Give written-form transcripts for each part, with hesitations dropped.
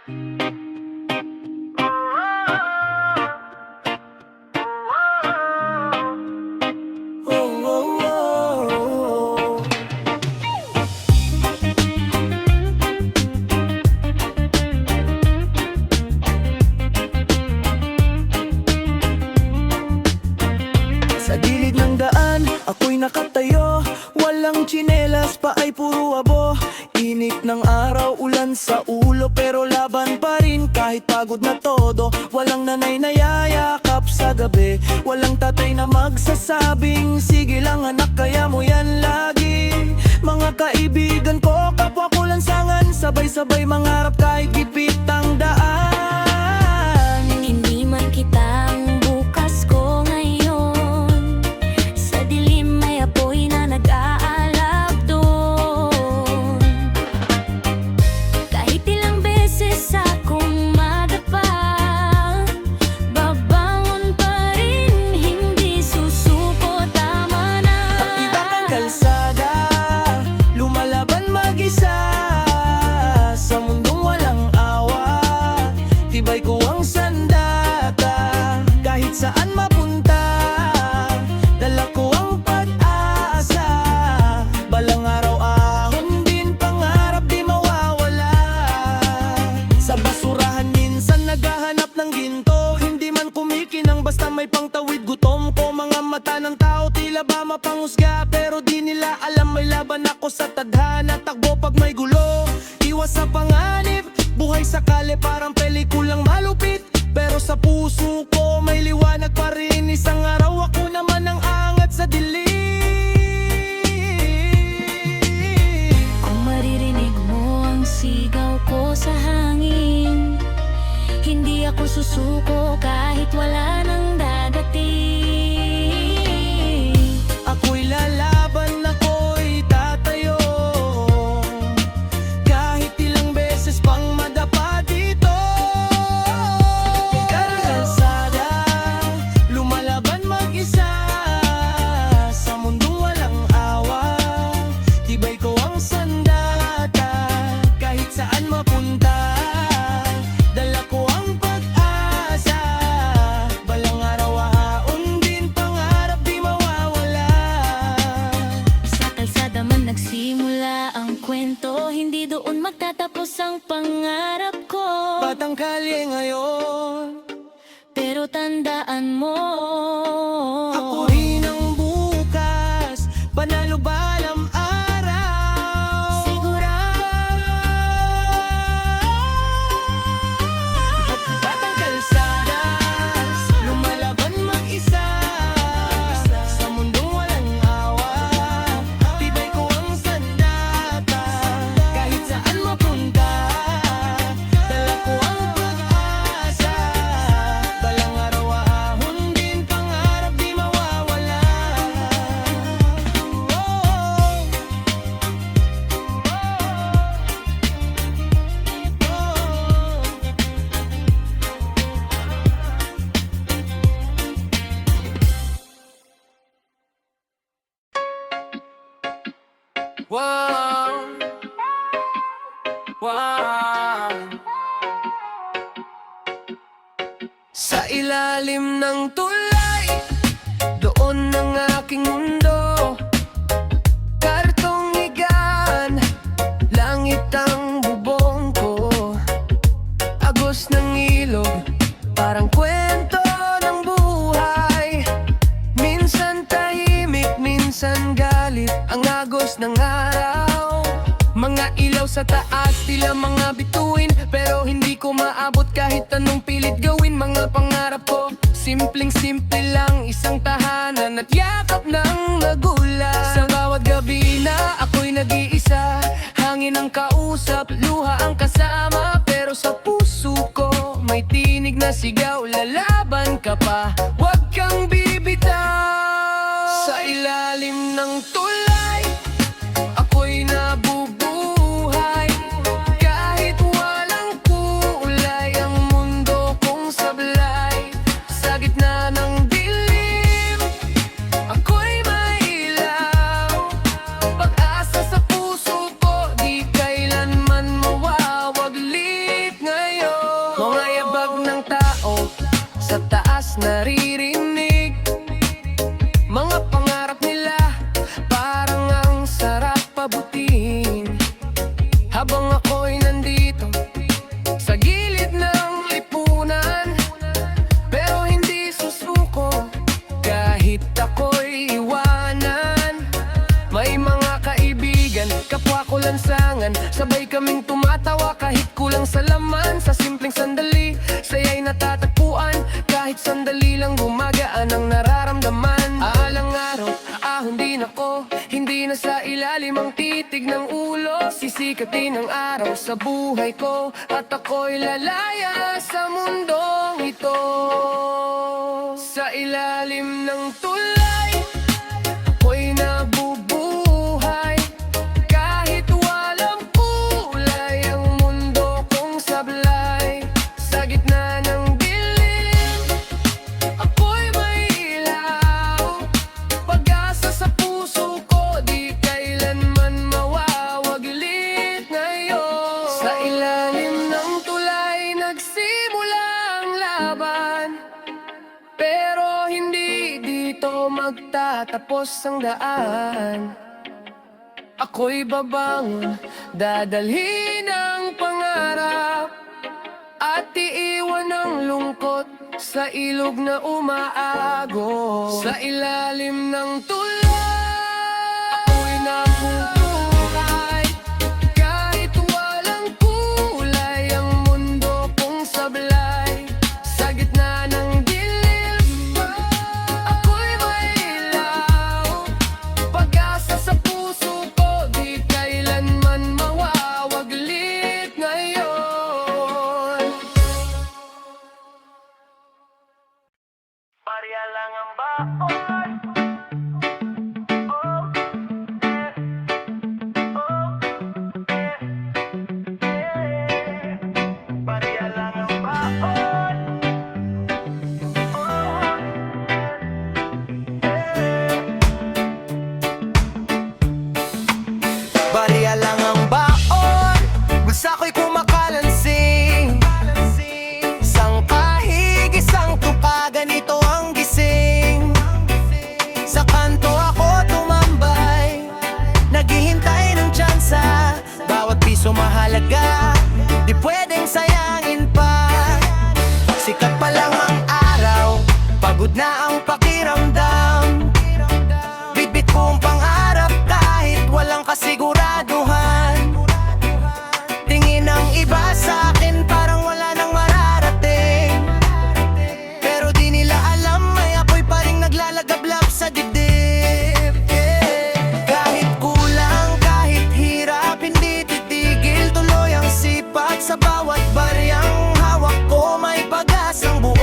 Oh, oh, oh, oh. Sa gilid ng daan, ako'y nakatayo. Walang tsinelas pa ay puro abo. Init ng araw, ulan sa ulo, pero laban pa rin kahit pagod na todo. Walang nanay na yayakap sa gabi, walang tatay na magsasabing sige lang anak, kaya mo yan lagi. Mga kaibigan ko, kapwa ko lansangan, sabay-sabay mangarap kahit gipit ang daan. Hindi man kita ang bukas ko ngayon, sa dilim may apoy na nag-aalab doon. Kahit ilang beses akong madapa, babangon pa rin, hindi susuko, tama na. Iba kang kalsada, lumalaban mag-isa, sa mundong walang awa, tibay ko ang sandata. Kahit saan mapunta, dala ko ang pag-asa. Balang araw ahon din, pangarap di mawawala. Sa basurahan minsan naghahanap ng ginto, hindi man kumikinang basta may pangtawid gutom ko. Mga mata ng tao tila ba mapanghusga, pero di nila alam may laban ako sa tadhana. Takbo pag may gulo, iwas sa panganib, buhay sa kale parang pelikulang malupit. Pero sa puso ko may liwanag pa rin, isang araw ako naman ang angat sa dilim. Kung maririnig mo ang sigaw ko sa hangin, hindi ako susuko kahit wala nang dadating. Ako'y lalaban, ako'y tatayo, kahit ilang beses pang madapa dito. Kalsada, lumalaban mag-isa, sa mundong walang awa, tibay ko ang sandata. Kahit saan mapunta, dala ko ang pag-asa. Balang araw haon din, pangarap di mawawala. Sa kalsada man nagsimula ang kwento, hindi doon magtatapos ang pangarap ko. Batang kalye ngayon, Pero tandaan mo, ako rin ang bukas, panalo balang araw. Batang kalsada, lumalaban mag-isa, sa mundong walang awa, tibay ko ang sandata. Kahit saan mapunta, dala ko ang pag-asa. Balang araw ahon din, pangarap di mawawala. Wow, wow. Sa ilalim ng tulay, doon ang aking mundo. Kartong higaan, langit ang bubong ko. Agos ng ilog, parang kwento ng buhay. Minsan tahimik, minsan galit, ang agos ng araw. Mga ilaw sa taas, tila mga bituin, pero hindi ko maabot kahit anong pilit gawin. Mga pangarap ko, simpleng-simple lang, isang tahanan at yakap ng magulang. Sa bawat gabi na ako'y nag-iisa, hangin ang kausap, luha ang kasama. Pero sa puso ko, may tinig na sigaw, lalaban ka pa, huwag kang bibitaw. Sa ilalim ng tulay, ako'y nabubuhay, kahit walang kulay ang mundo kong sablay. Sa gitna ng dilim, ako'y may ilaw, pag-asa sa puso ko, di kailanman mawawaglit ngayon. Sikat din ang araw sa buhay ko at ako'y lalaya sa mundong ito. Sa ilalim ng tulay, ako'y nabubuhay. Kahit walang kulay ang mundo kong sablay. Sa gitna ng dilim, ako'y may ilaw. Pag-asa sa puso ko, di kailanman mawawaglit ngayon. Sa ilalim ng tulay, nagsimula ang laban. Pero hindi dito magtatapos ang daan. Ako'y babangon, dadalhin ang pangarap, at iiwan ang lungkot sa ilog na umaagos. Sa ilalim ng tulay, ako'y nabubuhay. Kahit walang kulay ang mundo kong sablay. Sa gitna ng dilim, ako'y may ilaw. Pag-asa sa puso ko, di kailanman mawawaglit ngayon. Barya lang ang baon. Oh, eh. Oh, eh. Eh. Barya lang ang baon. Oh, eh. Barya lang ang baon. Bulsa ko'y kumakalansing. Isang kahig, isang tuka, ganito ang gising. Sa kanto ako tumambay, naghihintay ng tsansa. Bawat piso mahalaga, di pwedeng sayangin pa. Sikat pa lang ang araw, pagod na ang pakiramdam. Bitbit kong pangarap kahit walang kasiguraduhan. Tingin ng iba sa akin parang wala nang mararating. Pero di nila alam, may apoy pa rin naglalagablab sa dibdib. Yeah. Kahit kulang, kahit hirap, hindi titigil. Tuloy ang sipag sa bawat baryang hawak ko, may pag-asang buo.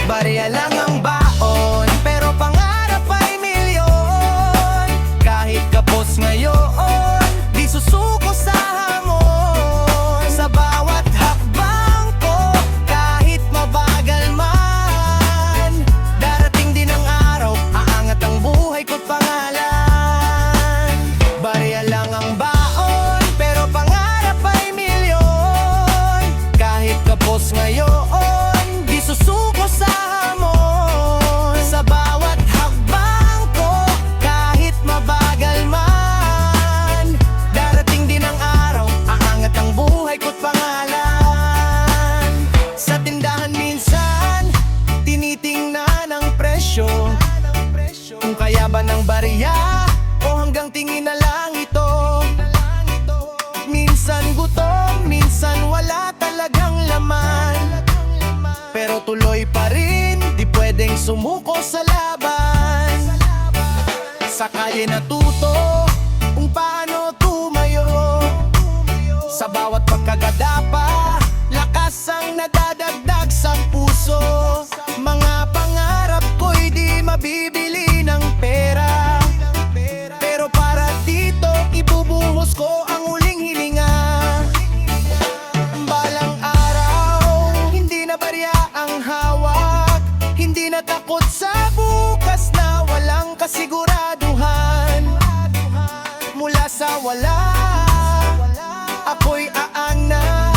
Barya lang ang baon, pero pangarap ay milyon. Kahit kapos ngayon, di susuko sa hamon. Sa bawat hakbang ko, kahit mabagal man, darating din ang araw, aangat ang buhay ko't pangalan. Barya lang ang baon, pero pangarap ay milyon. Kahit kapos ngayon, di susuko sa hamon. Sa bawat hakbang ko, kahit mabagal man, darating din ang araw, aangat ang buhay ko't pangalan. Sa tindahan minsan, tinitingnan ang presyo, kung kaya ba ng barya o hanggang tingin na lang ito. Minsan gutom, minsan wala talagang laman, pero tuloy pa rin, di pwedeng sumuko sa laban. Sa kalye natuto kung paano tumayo. Sa bawat pagkagadapa, lakas ang nadadagdag sa puso. Mga pangarap ko'y di mabibili ng pera, pero para dito, ibubuhos ko ang huling hilinga. Balang araw, hindi na barya ang hawak. Hindi na takot sa bukas na walang kasiguraduhan. Mula sa wala, ako'y aang na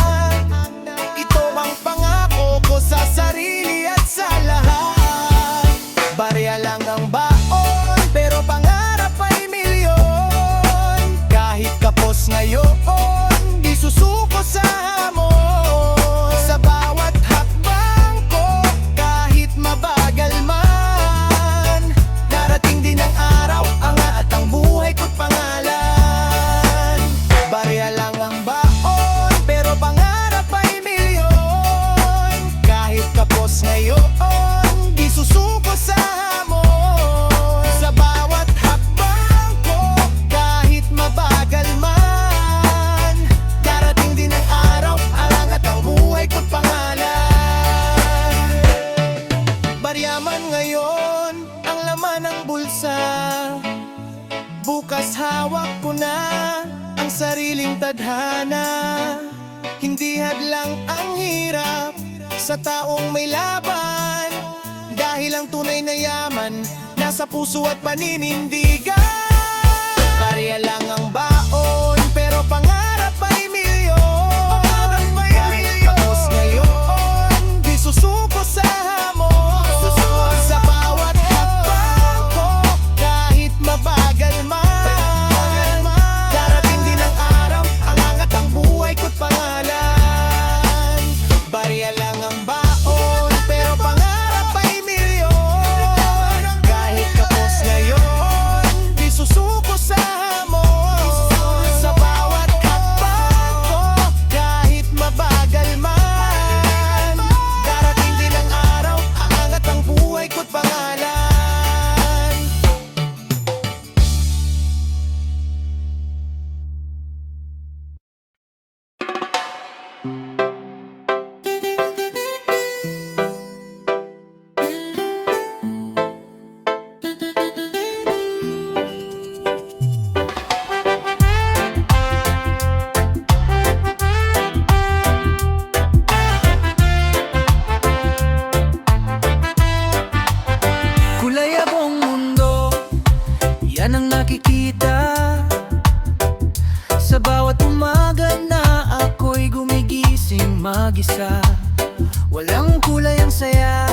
tadhana. Hindi hadlang ang hirap sa taong may laban, dahil ang tunay na yaman nasa puso at paninindigan. Barya lang ang baon, pero pangarap ay milyon. Tapos ngayon, di susuko sa hamon. Sa bawat hakbang ko, kahit mabagal man, darating din ang araw, ang angat ang buhay ko't pangalan. Barya lang ang baon, pero pangarap ay milyon. Kahit kapos ngayon, di susuko sa hamon. Sa bawat hakbang ko, kahit mabagal man, darating din ang araw, ang angat ang buhay ko't pangalan. Kulay abong mundo, yan ang nakikita. Sa bawat umaga na ako'y gumigising mag-isa. Walang kulay ang saya,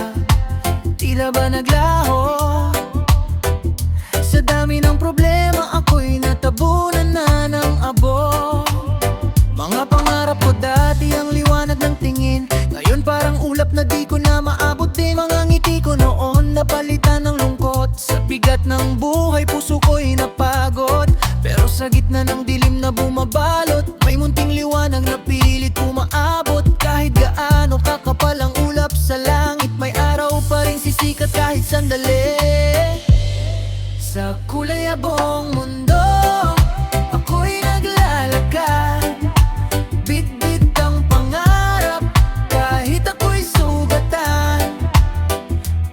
tila ba naglaho? Sa dami ng problema ako'y natabunan na ng abo. Mga pangarap ko dati ang liwanag ng tingin, ngayon parang ulap na di ko na maabot din. Mga ngiti ko noon napalitan ng lungkot, sa bigat ng buhay puso ko'y napagod. Pero sa gitna ng dilim na bumabalot, may munting liwanag na pilit umaabot. Kahit gaano kakapal ang ulap sa langit, may araw pa rin sisikat kahit sandali. Sa kulay abong mundo, ako'y naglalakad. Bit-bit ang pangarap, kahit ako'y sugatan.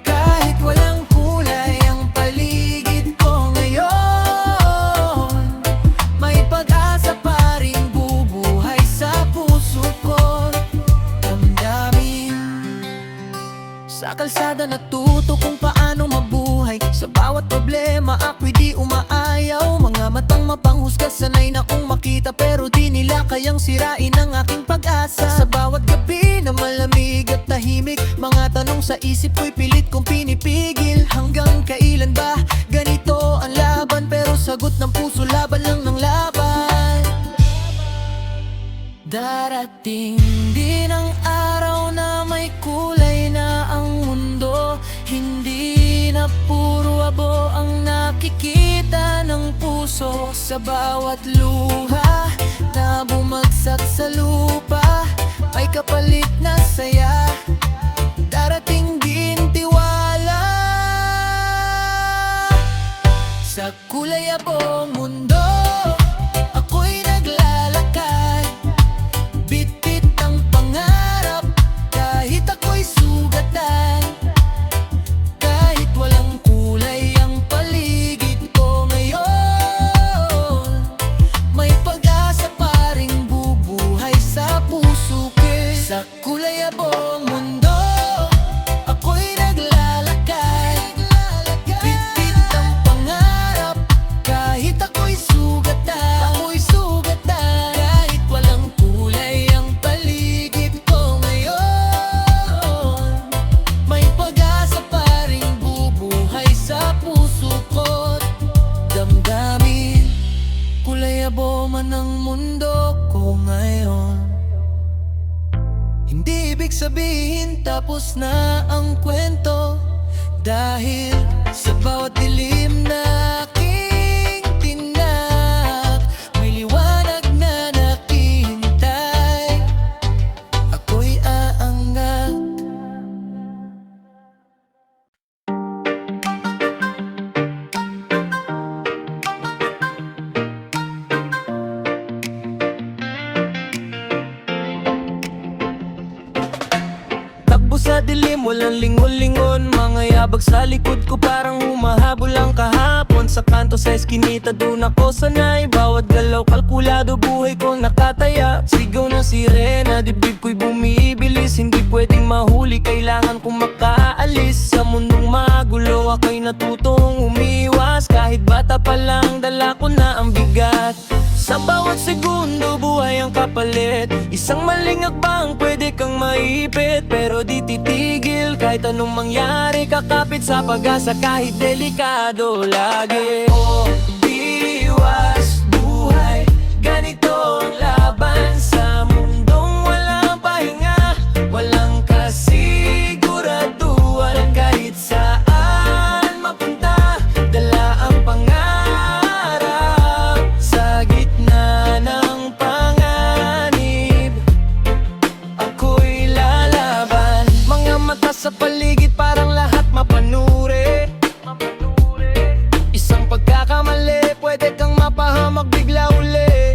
Kahit walang kulay ang paligid ko ngayon, may pag-asa pa rin bubuhay sa puso ko. Damdamin sa kalsada natuto kung paano mabuhay. Sa bawat problema ako'y di umaayaw. Mga matang mapanghusga sanay na kong makita, pero di nila kayang sirain ang aking pag-asa. Sa bawat gabi na malamig at tahimik, mga tanong sa isip ko'y pilit kong pinipigil. Hanggang kailan ba ganito ang laban? Pero sagot ng puso, laban lang ng laban. Darating din ang araw na may kulay na ang mundo. Hindi na puro abo ang nakikita ng puso. Sa bawat luha na bumagsak sa lupa, may kapalit na saya. Darating din tiwala. Sa kulay abong mundo, ako'y naglalakad. Bit-bit ang pangarap, kahit ako'y sugatan. Kahit walang kulay ang paligid ko ngayon, may pag-asa pa rin bubuhay sa puso ko. Sa kulay abong mundo, ako'y naglalakad. Bit-bit ang pangarap, kahit ako'y sugatan. Kahit walang kulay ang paligid ko ngayon, may pag-asa pa rin bubuhay sa puso ko. Damdamin, kulay abo man ang mundo ko ngayon. Hindi ibig sabihin tapos na ang kwento, dahil sa bawat dilim na aking tinag, may liwanag na naghihintay. Ako'y aangat. Takbo sa dilim, walang lingon-lingon. Mga yabag sa likod ko parang humahabol ang kahapon. sa kanto sa eskinita, dun ako sanay. Bawat galaw kalkulado, buhay ko nakataya. Sigaw ng sirena, dibdib ko'y bumibilis. Hindi pwedeng mahuli, kailangan kong makaalis. Sa mundong magulo, ako'y natutong umiwas. Kahit bata pa lang, dala ko na ang bigat. Sa bawat segundo, buhay ang kapalit. Isang maling akbang, pwede kang maipit. Pero di titigil, kahit anong mangyari. Kakapit sa pag-asa, kahit delikado lagi. Oh, iwas buhay, ganito ang laban. Sa mundong walang pahinga, walang kasiguraduhan. Kahit saan mapunta, dala ang pangarap. Sa gitna ng panganib, ako'y lalaban. Mga mata sa paligid, parang lahat mapanuri. Isang pagkakamali, pwede kang mapahamak, bigla uli.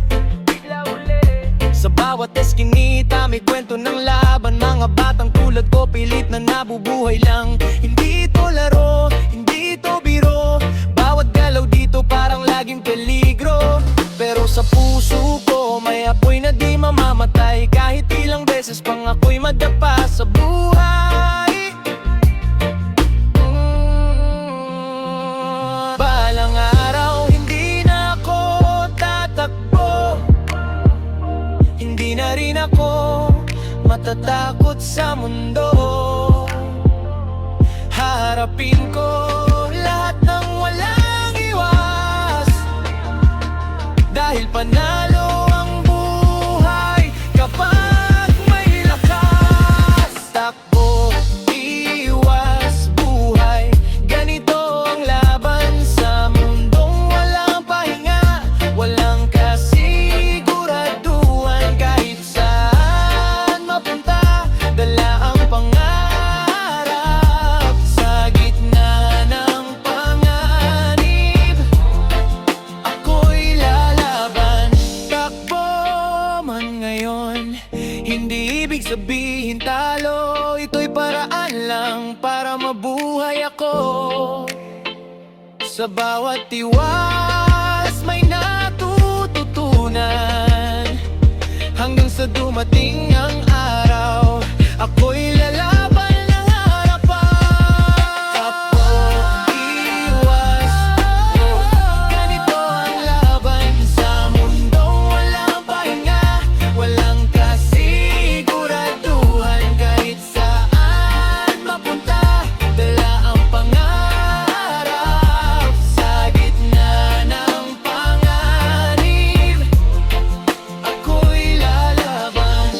Sa bawat eskinita, may kwento ng laban. Mga batang tulad ko, pilit na nabubuhay lang. Hindi ito laro, hindi ito biro. Bawat galaw dito parang laging peligro. Pero sa puso ko, may apoy na di mamamatay. Kahit ilang beses pang ako'y madapa sa buhay. Balang araw, hindi na ako tatakbo. Hindi na rin ako matatakot sa mundo. Harapin ko lahat ng walang iwas. Dahil panalo ang buhay kapag may lakas. Takbo, iwas buhay, ganito ang laban. Sa mundong walang pahinga, walang kasiguraduhan. Kahit saan mapunta, dala ang pangarap. Sa gitna ng panganib, ako'y lalaban. Takbo man ngayon, hindi ibig sabihin talo. Ito'y paraan lang para mabuhay ako. Sa bawat tiwas, may natututunan. Hanggang sa dumating ang araw, ako'y lalaban ng harapan. Takbo, iwas, ganito ang laban. Sa mundong walang pahinga, walang kasiguraduhan. Kahit saan mapunta, dala ang pangarap. Sa gitna ng panganib, ako'y lalaban.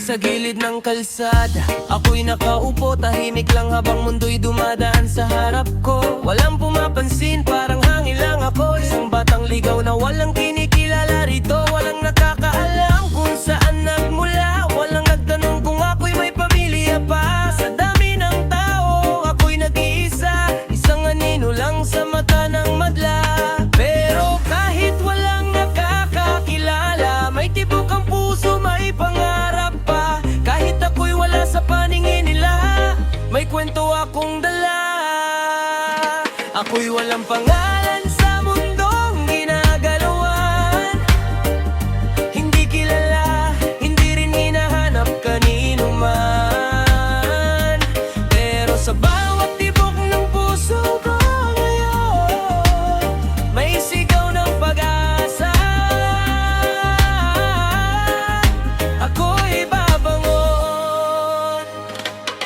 Sa gilid ng kalsada, ako'y nakaupo, tahimik lang habang mundo'y dumadaan sa harap ko. Walang pumapansin, parang hangin lang ako. Isang batang ligaw na walang kinikilala rito. Walang nakakaalam kung saan nagmula. Walang nagtanong kung ako'y may pamilya pa. Sa dami ng tao, ako'y nag-iisa. Isang anino lang sa mata ng madla. Pero kahit walang nakakakilala, may tibok ang puso, may pangarap pa. Kahit ako'y wala sa paningin nila, may kwento akong dala. Ako'y walang pangalan sa mundong ginagalawan. Hindi kilala, hindi rin hinahanap kanino man. Pero sa bawat tibok ng puso ko ngayon, may sigaw ng pag-asa. Ako'y babangon.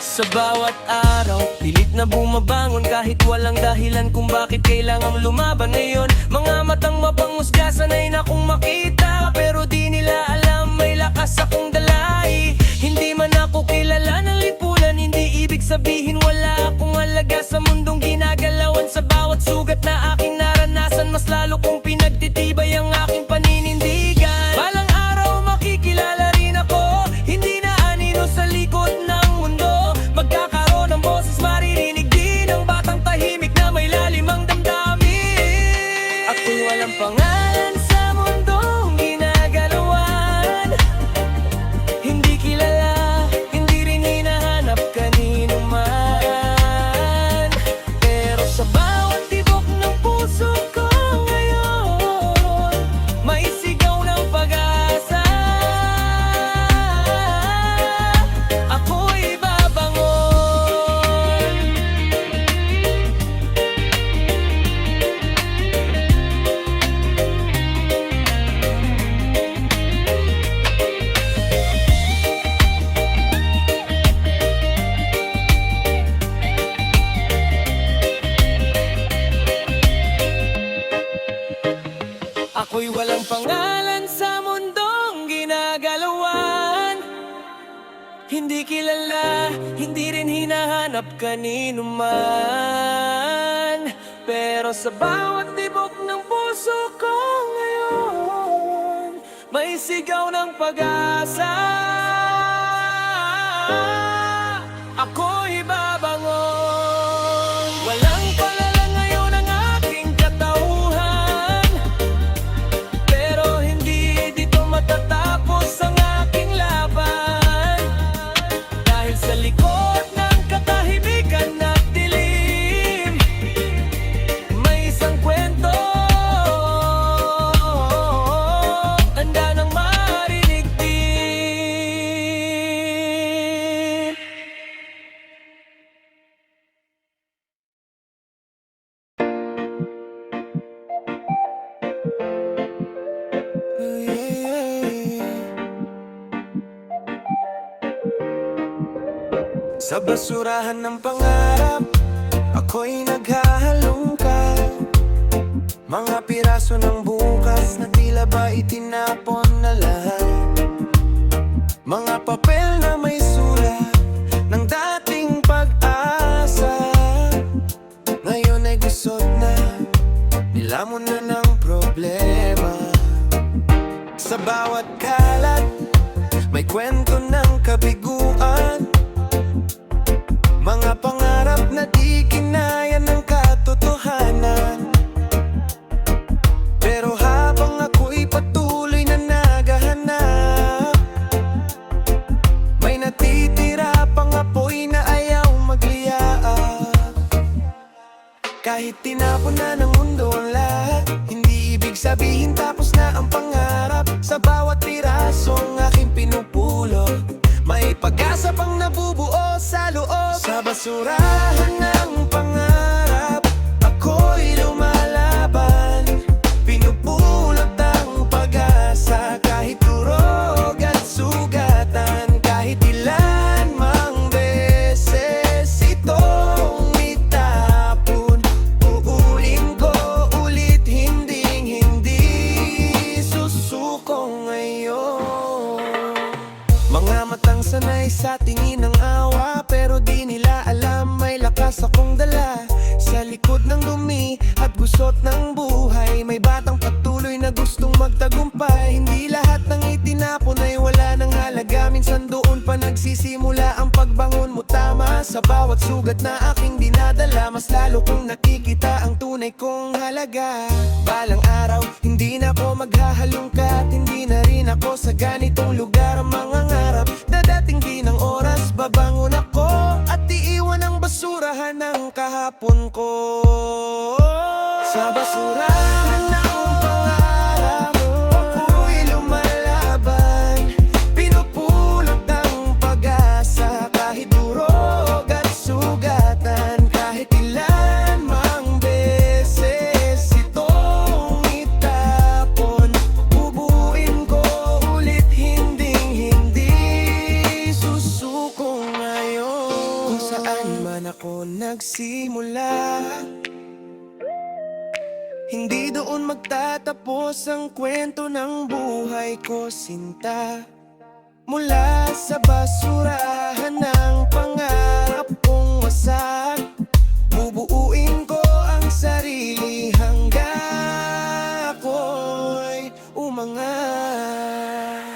Sa bawat araw, pilit na bumabangon kahit walang dahilan kung bakit kailangang lumaban ngayon. Mga matang mapangusga, sanay na kong makita. Pero di nila alam, may lakas akong dalay. Hindi man ako kilala ng lipunan, hindi ibig sabihin wala akong halaga sa mundong ginagalawan. Sa bawat sugat na aking naranasan, mas lalo kong pinagtitibay ang aking paninindigan. hindi kilala, hindi rin hinahanap kanino man. Pero sa bawat tibok ng puso ko ngayon, may sigaw ng pag-asa. Ako'y babangon. Walang palala ngayon ang aking katauhan, pero hindi dito matatapos ang aking laban. Dahil sa likod ng katahimikan at dilim, may isang kwento handa nang marinig din. Sa basurahan ng pangarap, ako'y naghahalungkat. Mga piraso ng bukas na tila ba itinapon na lahat. Mga papel na may sulat ng dating pag-asa, ngayon ay gusot na, nilamon na ng problema. Sa bawat kalat, may kwento ng kabiguan. Mga pangarap na di kinaya ng katotohanan. Pero habang ako'y patuloy na naghahanap, may natitira pang apoy na ayaw magliyaap. Kahit tinapon na ng mundo ang lahat, hindi ibig sabihin tapos na ang pangarap. Sa bawat pirasong aking pinupulot, may pag-asa pang nabubuo sa loob. Sa basurahan ng pangarap, ako'y lumalaban. Pinupulot ang pag-asa, kahit durog at sugatan. Kahit ilan mang beses itong itapon, uuling ko ulit, hindi susuko ngayon. Mga matang sanay sa tingin ng awa, pero di nila alam may lakas akong dala. Sa likod ng dumi at gusot ng buhay, may batang patuloy na gustong magtagumpay. Hindi lahat ng itinapon ay wala ng halaga, minsan doon pa nagsisimula ang pagbangon mo. Tama, sa bawat sugat na aking dinadala, mas lalo kong nakikita ang tunay kong halaga. Balang araw, hindi na ako maghahalungkat, hindi na rin ako sa ganitong lugar ang mangangarap. Dadating din ang oras, babangon ako at iiwan ang basurahan ng kahapon ko. Sa basurahan ng pangarap, ako'y lumalaban. Pinupulot ang pag-asa, kahit durog at sugatan. Kahit ilan mang beses itong itapon, bubuin ko ulit, hindi susuko ngayon. Kung saan man ako nagsimula, hindi doon magtatapos ang kwento ng buhay ko, sinta. Mula sa basurahan ng pangarap kong wasak, bubuuin ko ang sarili hanggang ako'y umangat.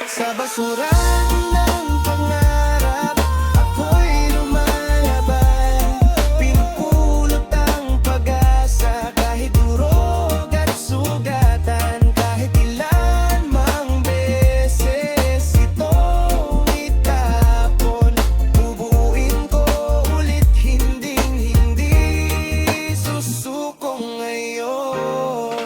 Sa basurahan ng pangarap, ako'y lumalaban. Pinupulot ang pag-asa, kahit durog at sugatan. Kahit ilan mang beses itong itapon, bubuuin ko ulit, hindi susuko ngayon.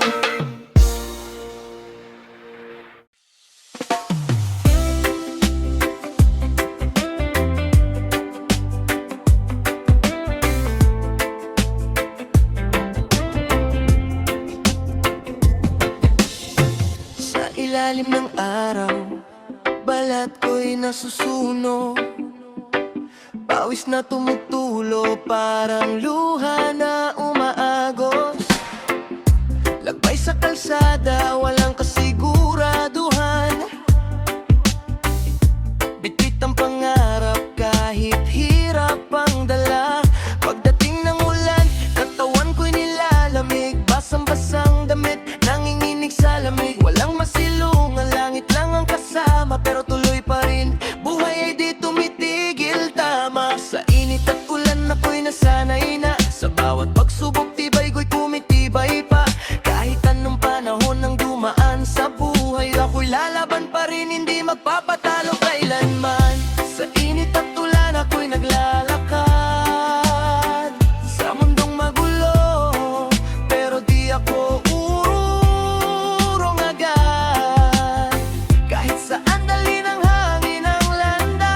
Sa ilalim ng araw, balat ko'y nasusunog. Pawis na tumutulo, parang luha na umaagos. Lagbay sa kalsada, walang kasiguraduhan. Bitbit ang pangarap, init at ulan ako'y nasanay na. Sa bawat pagsubok tibay ko'y tumitibay pa. Kahit anong panahon ang dumaan sa buhay, ako'y lalaban pa rin, hindi magpapatalo kailanman. Sa init at ulan ako'y naglalakad sa mundong magulo, pero di ako urong agad. Kahit saan dali ng hangin ang landas,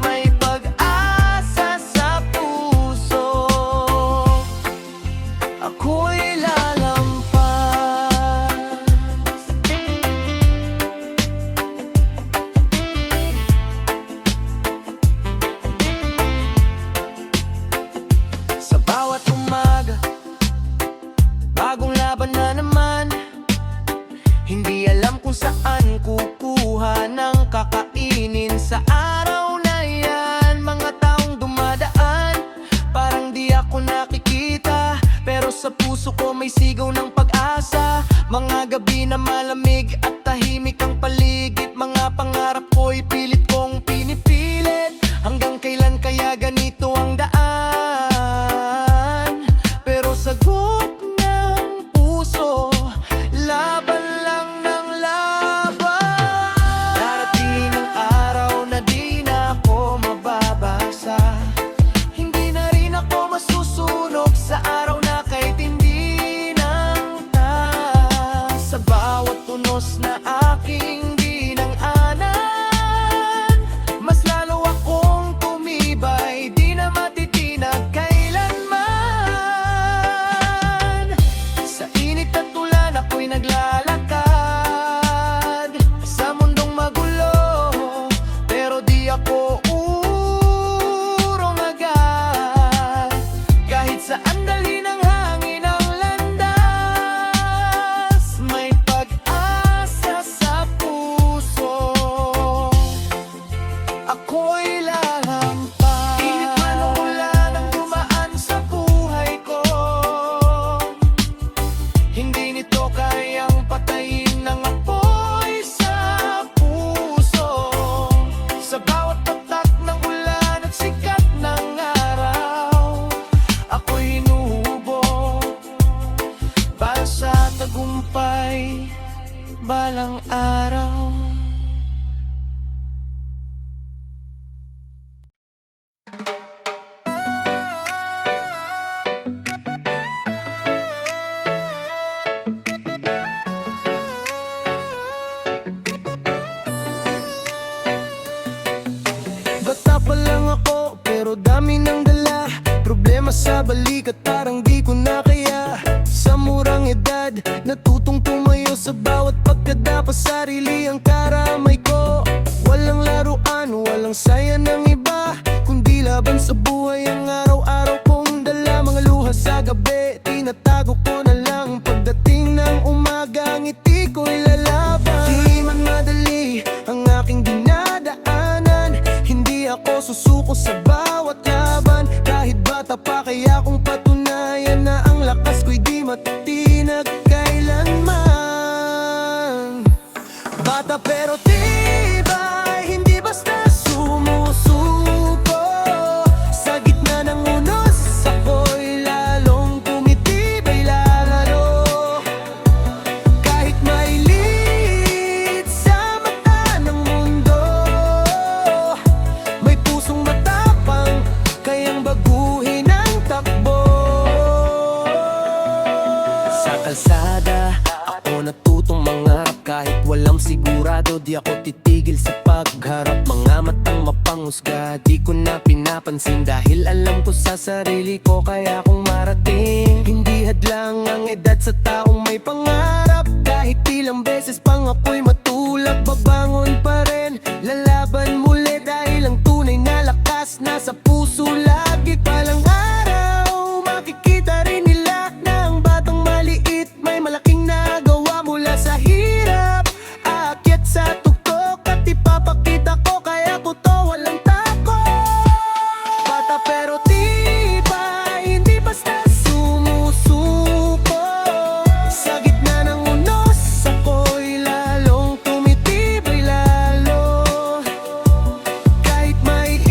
may pag-asa sa puso, ako'y lalampas. Sa bawat umaga, bagong laban na naman. Hindi alam kung saan kukuha ng kakainin sa araw na yan. Mga taong dumadaan, parang di ako nakikita, pero sa puso ko may sigaw ng pag-asa. Mga gabi na malamig at tahimik ang paligid. Mga pangarap ko'y pilit kong pinipilit. Hanggang kailan kaya ganito ang daan? Pero sagot ng puso, laban lang ng laban. Darating ang araw na di na ako mababasa. Hindi na rin ako masusunog sa araw na kahit hindi nang taas. Sa bawat tunos na aking dinang-anan, mas lalo akong tumibay, di na matitinag kailanman. Sa init at ulan ako'y naglalakad sa mundong magulo, pero di ako urong agad. Kahit saan dali ng hangin ang landas, may pag-asa sa puso, ako'y lalampas. Init man o ulan ang dumaan sa buhay ko, hindi nito kayang patayin ng apoy sa puso. Sa bawat patak ng ulan at sikat ng araw, ako'y hinuhubog para sa tagumpay balang araw. Bata pa lang ako, pero dami ng dala. Problema sa balikat, parang di ko na kaya. Sa murang edad, natutong tumayo sa bawat pagkadapa. Sarili ang karamay ko, walang laruan, walang saya ng iba, kundi laban sa buhay ang araw-araw kong dala. Mga luha sa gabi, tinatago ko na lang. Pagdating ng umaga, ngiti ko'y lalaban. Di man madali ang aking dinadaanan, hindi ako susuko sa bawat laban. Kahit bata pa, kaya kong patunayan na ang lakas ko'y di matitinag kailanman. Bata pero tibay, hindi basta sumusuko. Sa gitna ng unos, ako'y lalong tumitibay lalo. Kahit may lit sa mata ng mundo, may pusong matapang, kayang baguhin ang takbo. Sa kalsada, ako natutong mangarap. Kahit walang sigurado, di ako titigil sa pagharap. Mga matang mapanghusga, di ko na pinapansin, dahil alam ko sa sarili ko kaya kong marating. Hindi hadlang ang edad sa taong may pangarap. Kahit ilang beses pang ako'y matulak, babangon pa rin, lalaban muli, dahil ang tunay na lakas nasa puso lagi. Palang araw, makikita rin nila na ang batang maliit may malaking nagawa. Mula sa hirap, aakyat sa tuktok at ipapakita ko, kaya ko to walang takot. Bata pero tibay, hindi basta sumusuko. Sa gitna ng unos, ako'y lalong tumitibay lalo. Kahit may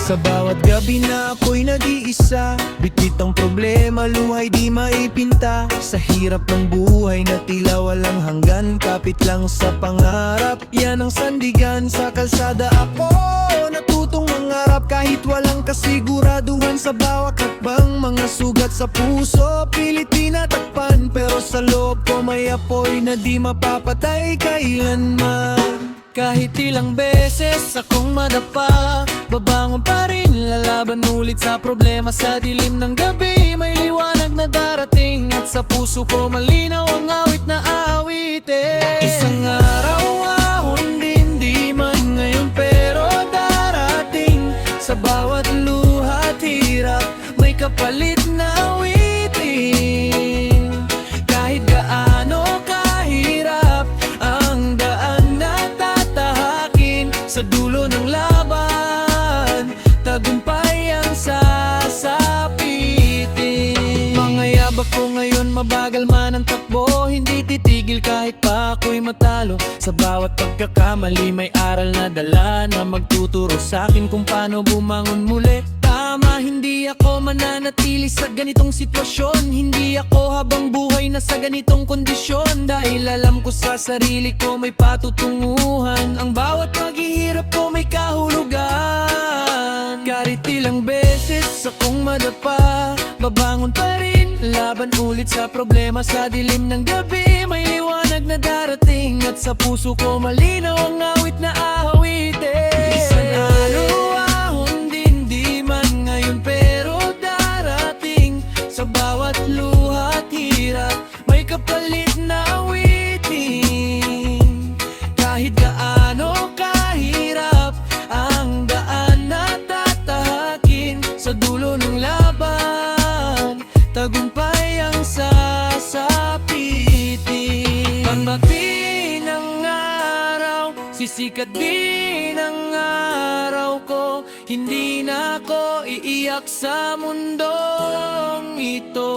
Sa bawat gabi na ako'y nag-iisa, bitbit ang problema, luhay di maipinta. Sa hirap ng buhay na tila walang hanggan, kapit lang sa pangarap, yan ang sandigan. Sa kalsada ako natutong mangarap, kahit walang kasiguraduhan. Sa bawat hakbang, mga sugat sa puso, pilit tinatakpan. Pero sa loob ko may apoy na di mapapatay kailanman. Kahit ilang beses akong madapa, babangon pa rin, lalaban ulit sa problema. Sa dilim ng gabi, may liwanag na darating, at sa puso ko malinaw ang awit na aawitin. Isang araw, ahon din, di man ngayon pero darating. Sa bawat luha at hirap, may kapalit na awitin. Kahit gaano kahirap ang daan na tatahakin, sa dulo ng laban, tagumpay ang sasapitin. Mga yabak ko ngayon, mabagal man ang takbo, hindi titigil kahit pa ako'y matalo. Sa bawat pagkakamali, may aral na dala na magtuturo sa'kin kung paano bumangon muli. Tama, hindi ako mananatili sa ganitong sitwasyon, hindi ako habang buhay na sa ganitong kondisyon. Dahil alam ko sa sarili ko may patutunguhan, ang bawat paghihirap ko may kahulugan. Kahit ilang beses akong madapa, babangon pa rin, laban ulit sa problema. Sa dilim ng gabi, may liwanag na darating, at sa puso ko malinaw ang awit na aawitin. Isang ahon din, di man ngayon pero darating. Sa bawat luha at hirap, may kapalit na awitin. Kahit gaano kahirap ang daan na tatahakin, sa dulo ng laban, tagumpay ang sasapitin. Pagdating ng araw, sisikat din ang araw ko. Hindi na ako iiyak sa mundong ito.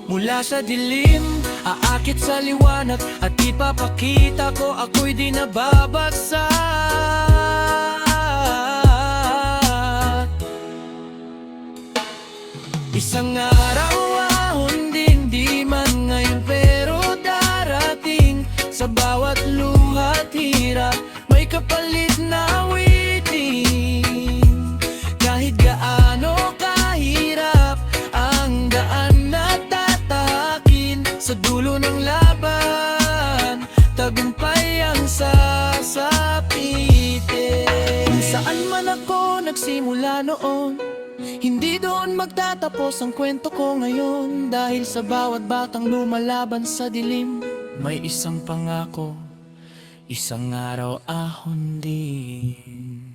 Mula sa dilim, aakit sa liwanag, at ipapakita ko ako'y di nababagsak. Isang araw, ahon din, di man ngayon pero darating. Sa bawat luha at hirap, may kapalit na awitin. Kahit gaano kahirap ang daan na tatahakin, sa dulo ng laban, tagumpay ang sasapitin. Kung saan man ako nagsimula noon, hindi doon magtatapos ang kwento ko ngayon. Dahil sa bawat batang lumalaban sa dilim, may isang pangako, isang araw ahon din.